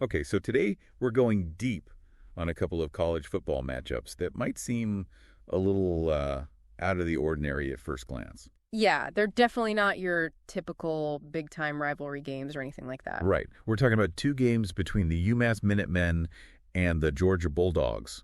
Okay, so today we're going deep on a couple of college football matchups that might seem a little out of the ordinary at first glance. Yeah, they're definitely not your typical big-time rivalry games or anything like that. Right. We're talking about two games between the UMass Minutemen and the Georgia Bulldogs.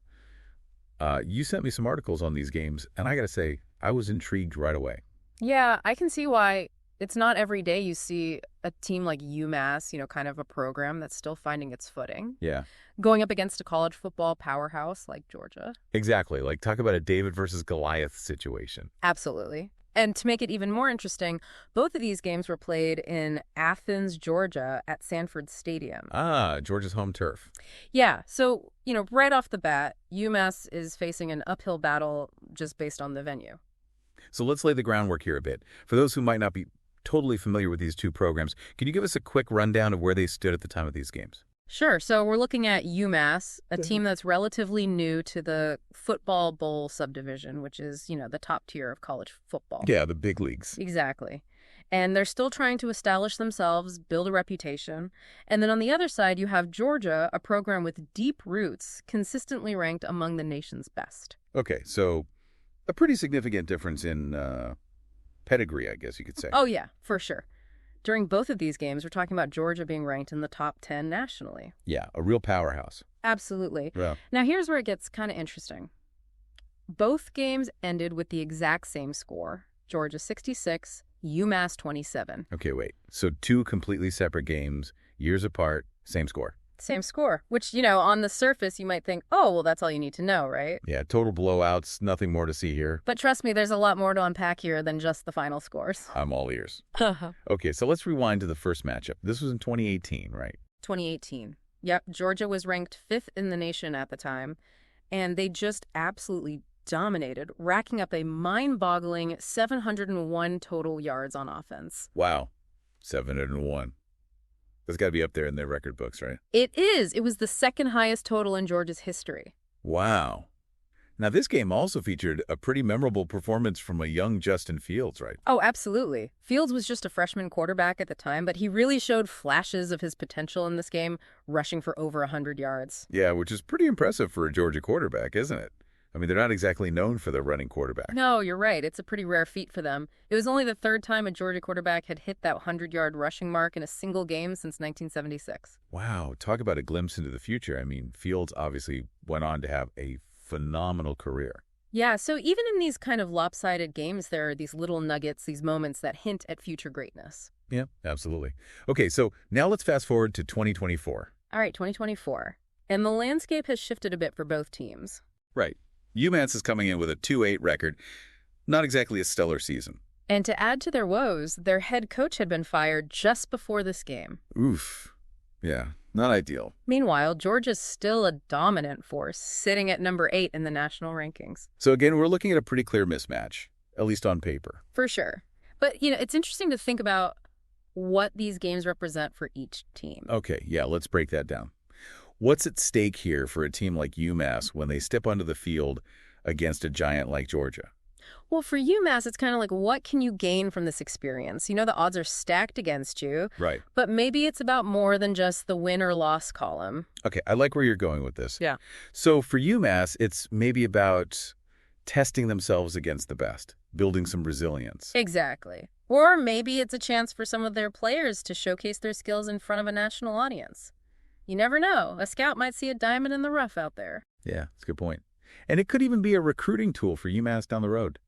You sent me some articles on these games, and I got to say, I was intrigued right away. Yeah, I can see why it's not every day you see a team like UMass, kind of a program that's still finding its footing, Yeah, going up against a college football powerhouse like Georgia. exactly. Like, talk about a David versus Goliath situation. Absolutely. And to make it even more interesting, both of these games were played in Athens, Georgia at Sanford Stadium. Ah, Georgia's home turf. Yeah, so, right off the bat, UMass is facing an uphill battle just based on the venue. So let's lay the groundwork here a bit. For those who might not be totally familiar with these two programs, can you give us a quick rundown of where they stood at the time of these games? Sure. So we're looking at UMass, a team that's relatively new to the football bowl subdivision, which is, the top tier of college football. Yeah, the big leagues. Exactly. And they're still trying to establish themselves, build a reputation. And then on the other side, you have Georgia, a program with deep roots, consistently ranked among the nation's best. Okay, so a pretty significant difference in pedigree, I guess you could say. Oh, yeah, for sure. During both of these games, we're talking about Georgia being ranked in the top 10 nationally. Yeah, a real powerhouse. Absolutely. Yeah. Now, here's where it gets kind of interesting. Both games ended with the exact same score, Georgia 66, UMass 27. Okay, wait. So two completely separate games, years apart, same score. Same score, which, on the surface, you might think, oh, well, that's all you need to know, right? Yeah, total blowouts, nothing more to see here. But trust me, there's a lot more to unpack here than just the final scores. I'm all ears. Okay, so let's rewind to the first matchup. This was in 2018, right? 2018. Yep, Georgia was ranked 5th in the nation at the time, and they just absolutely dominated, racking up a mind-boggling 701 total yards on offense. Wow, 701. That's got to be up there in their record books, right? It is. It was the second highest total in Georgia's history. Wow. Now, this game also featured a pretty memorable performance from a young Justin Fields, right? Oh, absolutely. Fields was just a freshman quarterback at the time, but he really showed flashes of his potential in this game, rushing for over 100 yards. Yeah, which is pretty impressive for a Georgia quarterback, isn't it? I mean, they're not exactly known for their running quarterback. No, you're right. It's a pretty rare feat for them. It was only the third time a Georgia quarterback had hit that 100-yard rushing mark in a single game since 1976. Wow, talk about a glimpse into the future. I mean, Fields obviously went on to have a phenomenal career. Yeah, so even in these kind of lopsided games, there are these little nuggets, these moments that hint at future greatness. Yeah, absolutely. Okay, so now let's fast forward to 2024. All right, 2024. And the landscape has shifted a bit for both teams. Right. UMass is coming in with a 2-8 record. Not exactly a stellar season. And to add to their woes, their head coach had been fired just before this game. Oof. Yeah, not ideal. Meanwhile, Georgia's still a dominant force, sitting at number 8 in the national rankings. So again, we're looking at a pretty clear mismatch, at least on paper. For sure. But, it's interesting to think about what these games represent for each team. Okay, yeah, let's break that down. What's at stake here for a team like UMass when they step onto the field against a giant like Georgia? Well, for UMass, it's kind of like, what can you gain from this experience? The odds are stacked against you. Right. But maybe it's about more than just the win or loss column. Okay, I like where you're going with this. Yeah. So for UMass, it's maybe about testing themselves against the best, building some resilience. Exactly. Or maybe it's a chance for some of their players to showcase their skills in front of a national audience. You never know. A scout might see a diamond in the rough out there. Yeah, that's a good point. And it could even be a recruiting tool for UMass down the road.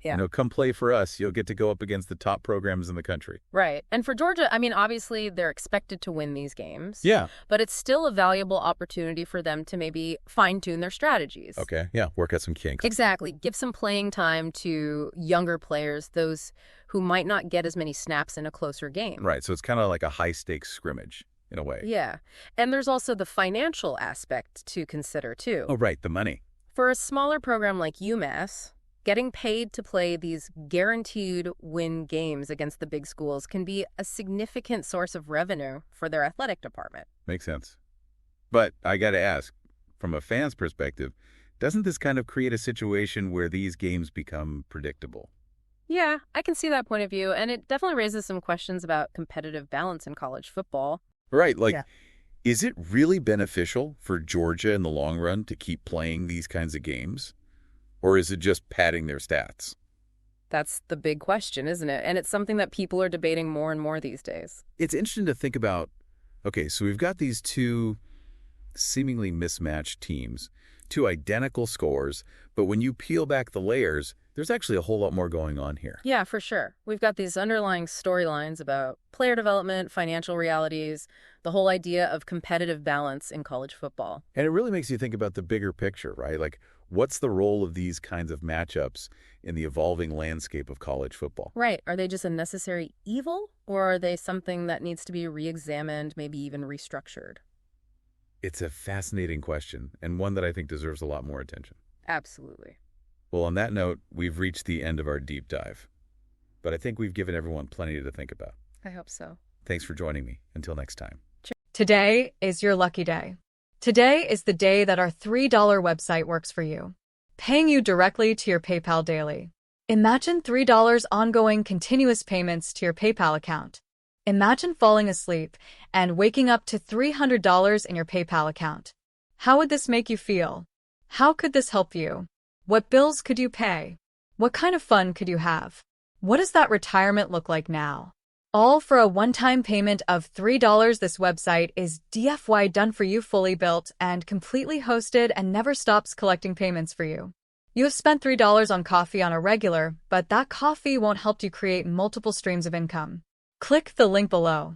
Yeah. Come play for us. You'll get to go up against the top programs in the country. Right. And for Georgia, obviously they're expected to win these games. Yeah. But it's still a valuable opportunity for them to maybe fine-tune their strategies. Okay. Yeah. Work out some kinks. Exactly. Give some playing time to younger players, those who might not get as many snaps in a closer game. Right. So it's kind of like a high-stakes scrimmage in a way. Yeah. And there's also the financial aspect to consider, too. Oh, right. The money. For a smaller program like UMass, getting paid to play these guaranteed win games against the big schools can be a significant source of revenue for their athletic department. Makes sense. But I got to ask, from a fan's perspective, doesn't this kind of create a situation where these games become predictable? Yeah, I can see that point of view, and it definitely raises some questions about competitive balance in college football. Right. Like, Yeah. Is it really beneficial for Georgia in the long run to keep playing these kinds of games? Or is it just padding their stats? That's the big question, isn't it? And it's something that people are debating more and more these days. It's interesting to think about, okay, so we've got these two seemingly mismatched teams, two identical scores, but when you peel back the layers, there's actually a whole lot more going on here. Yeah, for sure. We've got these underlying storylines about player development, financial realities, the whole idea of competitive balance in college football. And it really makes you think about the bigger picture, right? Like, what's the role of these kinds of matchups in the evolving landscape of college football? Right. Are they just a necessary evil, or are they something that needs to be re-examined, maybe even restructured? It's a fascinating question, and one that I think deserves a lot more attention. Absolutely. Well, on that note, we've reached the end of our deep dive. But I think we've given everyone plenty to think about. I hope so. Thanks for joining me. Until next time. Today is your lucky day. Today is the day that our $3 website works for you, paying you directly to your PayPal daily. Imagine $3 ongoing continuous payments to your PayPal account. Imagine falling asleep and waking up to $300 in your PayPal account. How would this make you feel? How could this help you? What bills could you pay? What kind of fun could you have? What does that retirement look like now? All for a one-time payment of $3. This website is DFY done for you, fully built and completely hosted, and never stops collecting payments for you. You have spent $3 on coffee on a regular, but that coffee won't help you create multiple streams of income. Click the link below.